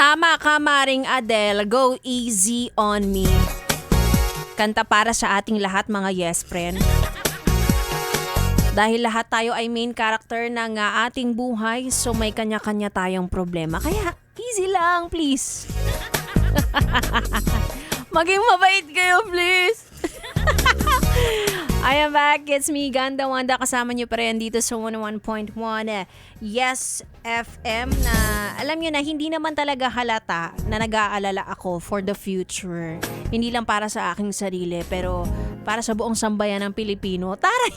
Tama ka, Maring Adele. Go easy on me. Kanta para sa ating lahat, mga yes friend. Dahil lahat tayo ay main character ng ating buhay, so may kanya-kanya tayong problema. Kaya easy lang, please. Maging mabait kayo, please. I am back. It's me, Ganda Wanda. Kasama niyo pa rin dito sa 101.1 Yes FM na alam niyo na hindi naman talaga halata na nag-aalala ako for the future. Hindi lang para sa aking sarili pero para sa buong sambayan ng Pilipino. Taray!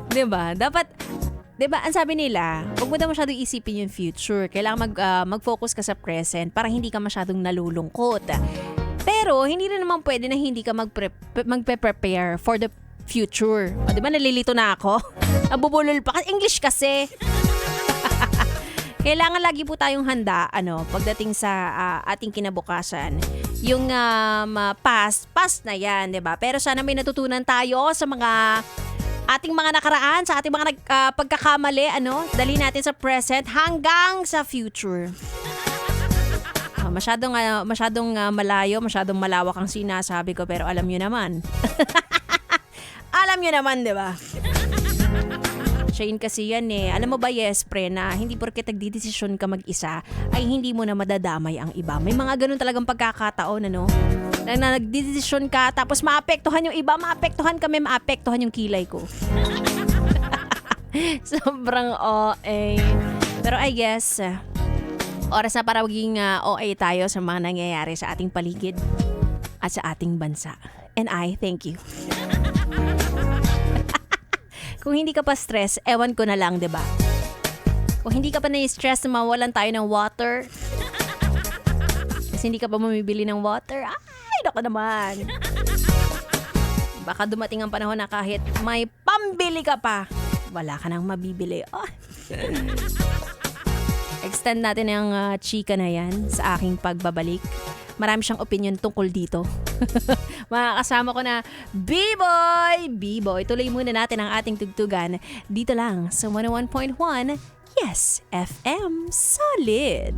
Diba? Dapat, diba, ang sabi nila, huwag mo daw masyadong isipin yung future. Kailangan mag-focus ka sa present para hindi ka masyadong nalulungkot. Pero, hindi rin naman pwede na hindi ka magpe-prepare for the future. O, diba, nalilito na ako? Nabubulol pa. English kasi. Kailangan lagi po tayong handa, pagdating sa ating kinabukasan. Yung past na yan, diba? Pero sana may natutunan tayo sa mga ating mga nakaraan, sa ating mga pagkakamali, dali natin sa present hanggang sa future. Masyadong malayo, masyadong malawak ang sinasabi ko, pero alam nyo naman. Alam nyo naman, di ba? Shane kasi yan eh. Alam mo ba, yes, pre, na hindi porket nagdidesisyon ka mag-isa, ay hindi mo na madadamay ang iba. May mga ganun talagang pagkakataon, na nagdidesisyon ka, tapos maapektuhan yung iba, maapektuhan kami, maapektuhan yung kilay ko. Sobrang OA. Pero I guess, oras na para maging OA tayo sa mga nangyayari sa ating paligid at sa ating bansa. And I thank you. Kung hindi ka pa stress, ewan ko na lang, diba? Kung hindi ka pa na-stress na mawalan tayo ng water, kasi hindi ka pa mamibili ng water, ay, naku naman. Baka dumating ang panahon na kahit may pambili ka pa, wala ka nang mabibili. Oh. Extend natin ang chika na yan sa aking pagbabalik. Marami siyang opinion tungkol dito. Makakasama ko na B-Boy. Tuloy muna natin ang ating tugtugan dito lang sa 101.1 Yes FM Solid.